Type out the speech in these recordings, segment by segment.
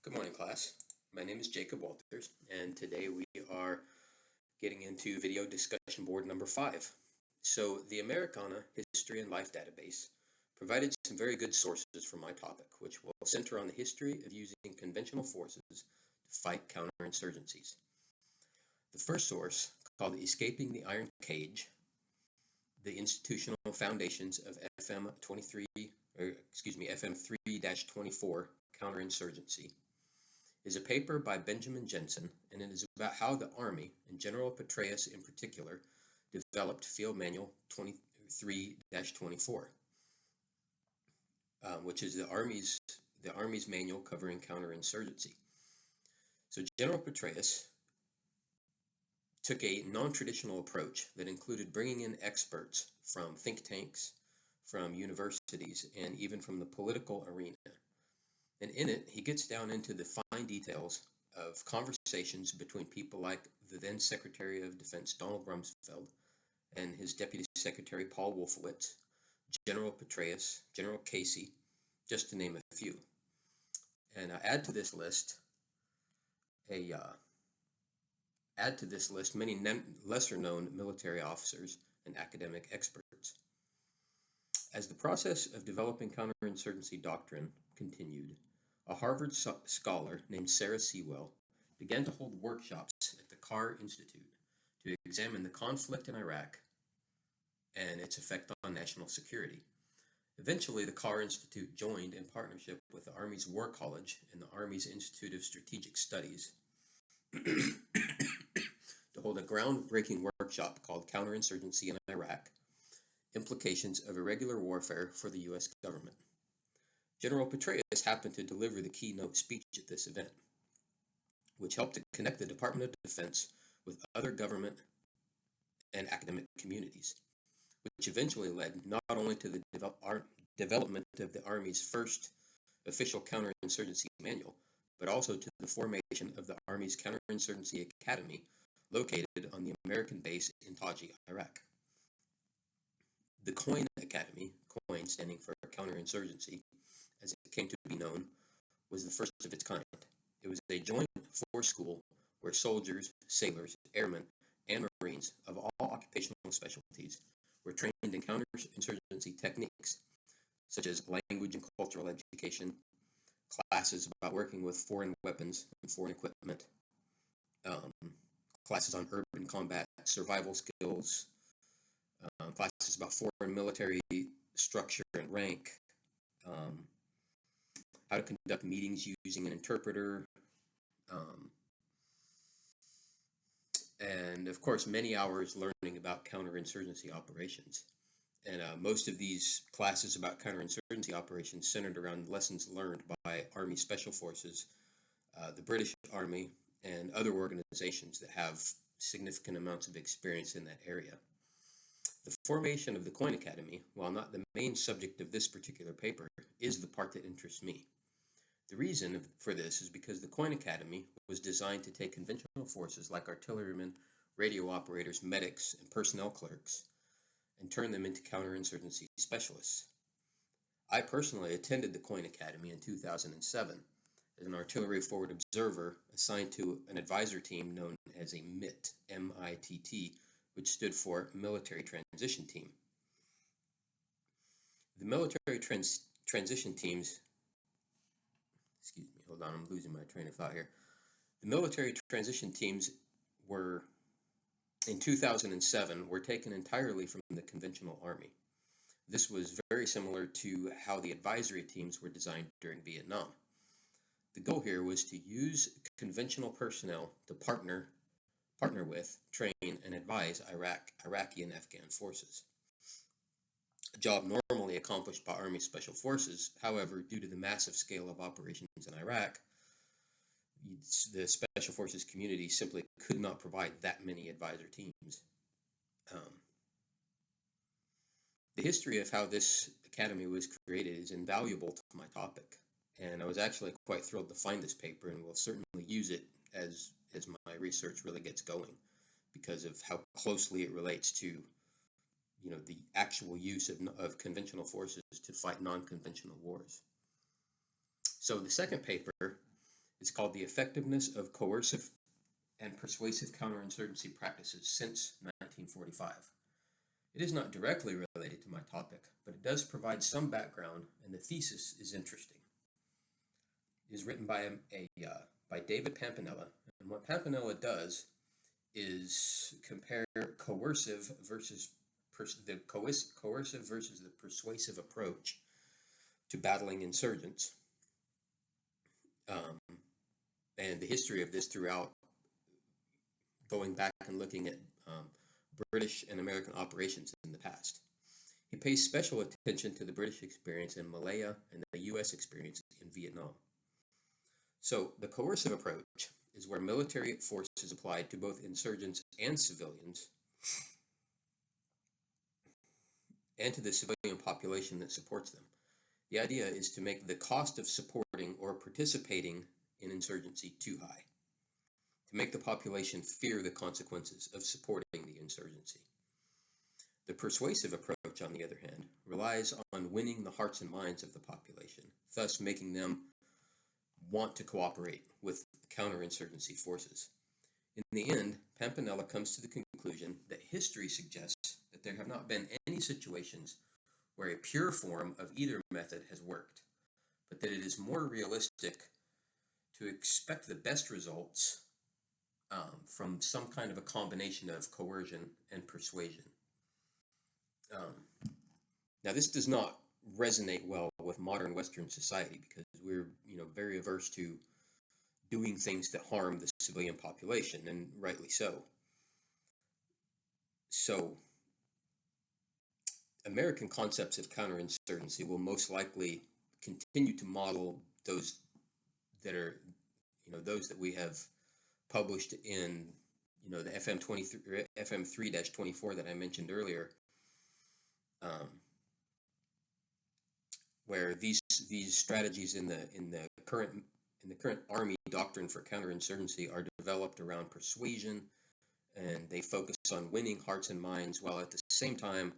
Good morning, class. My name is Jacob Walters, and today we are getting into video discussion board number 5. So, the Americana History and Life Database provided some very good sources for my topic, which will center on the history of using conventional forces to fight counterinsurgencies. The first source, called Escaping the Iron Cage, the Institutional Foundations of FM 3-24 Counterinsurgency, is a paper by Benjamin Jensen, and it is about how the Army, and General Petraeus in particular, developed Field Manual 23-24, which is the Army's manual covering counterinsurgency. So General Petraeus took a non-traditional approach that included bringing in experts from think tanks, from universities, and even from the political arena. And in it, he gets down into the fine details of conversations between people like the then Secretary of Defense Donald Rumsfeld and his Deputy Secretary Paul Wolfowitz, General Petraeus, General Casey, just to name a few. And add to this list many lesser-known military officers and academic experts. As the process of developing counterinsurgency doctrine continued, a Harvard scholar named Sarah Sewell began to hold workshops at the Carr Institute to examine the conflict in Iraq and its effect on national security. Eventually, the Carr Institute joined in partnership with the Army's War College and the Army's Institute of Strategic Studies to hold a groundbreaking workshop called Counterinsurgency in Iraq: Implications of Irregular Warfare for the U.S. Government. General Petraeus happened to deliver the keynote speech at this event, which helped to connect the Department of Defense with other government and academic communities, which eventually led not only to the development of the Army's first official counterinsurgency manual, but also to the formation of the Army's Counterinsurgency Academy, located on the American base in Taji, Iraq. The COIN Academy, COIN standing for Counterinsurgency, as it came to be known, was the first of its kind. It was a joint force school where soldiers, sailors, airmen, and Marines of all occupational specialties were trained in counterinsurgency techniques, such as language and cultural education, classes about working with foreign weapons and foreign equipment, classes on urban combat, survival skills, classes about foreign military structure and rank, how to conduct meetings using an interpreter, and of course many hours learning about counterinsurgency operations. And most of these classes about counterinsurgency operations centered around lessons learned by Army Special Forces, the British Army, and other organizations that have significant amounts of experience in that area. The formation of the COIN Academy, while not the main subject of this particular paper, is the part that interests me. The reason for this is because the COIN Academy was designed to take conventional forces like artillerymen, radio operators, medics, and personnel clerks and turn them into counterinsurgency specialists. I personally attended the COIN Academy in 2007 as an artillery forward observer assigned to an advisor team known as a MITT, M-I-T-T, which stood for Military Transition Team. The military transition teams, hold on, I'm losing my train of thought here. The military transition teams in 2007, were taken entirely from the conventional Army. This was very similar to how the advisory teams were designed during Vietnam. The goal here was to use conventional personnel to partner with, train, and advise Iraqi and Afghan forces. A job normally accomplished by Army Special Forces. However, due to the massive scale of operations in Iraq, the Special Forces community simply could not provide that many advisor teams. The history of how this academy was created is invaluable to my topic, and I was actually quite thrilled to find this paper, and will certainly use it as my research really gets going, because of how closely it relates to the actual use of conventional forces to fight non-conventional wars. So the second paper is called The Effectiveness of Coercive and Persuasive Counterinsurgency Practices Since 1945. It is not directly related to my topic, but it does provide some background, and the thesis is interesting. It is written by by David Pampanella, and what Pampanella does is compare coercive versus the persuasive approach to battling insurgents, and the history of this throughout, going back and looking at British and American operations in the past. He pays special attention to the British experience in Malaya and the U.S. experience in Vietnam. So the coercive approach is where military force is applied to both insurgents and civilians, and to the civilian population that supports them. The idea is to make the cost of supporting or participating in insurgency too high, to make the population fear the consequences of supporting the insurgency. The persuasive approach, on the other hand, relies on winning the hearts and minds of the population, thus making them want to cooperate with counterinsurgency forces. In the end, Pampanella comes to the conclusion that history suggests that there have not been any situations where a pure form of either method has worked, but that it is more realistic to expect the best results from some kind of a combination of coercion and persuasion. Now, this does not resonate well with modern Western society because we're, very averse to doing things that harm the civilian population, and rightly so. So, American concepts of counterinsurgency will most likely continue to model those that are, those that we have published in, the FM3-24 that I mentioned earlier, where these strategies in the current Army doctrine for counterinsurgency are developed around persuasion, and they focus on winning hearts and minds while at the same time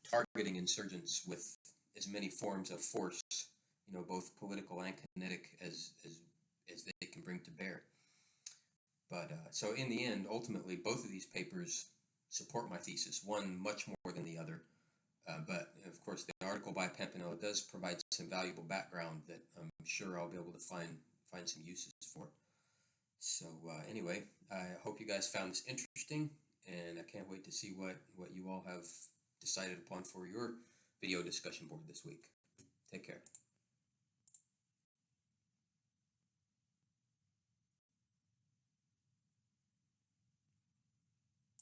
targeting insurgents with as many forms of force, both political and kinetic as they can bring to bear. But so in the end, ultimately, both of these papers support my thesis, one much more than the other. But of course, the article by Pampanella does provide some valuable background that I'm sure I'll be able to find some uses for. So anyway, I hope you guys found this interesting, and I can't wait to see what you all have decided upon for your video discussion board this week. Take care.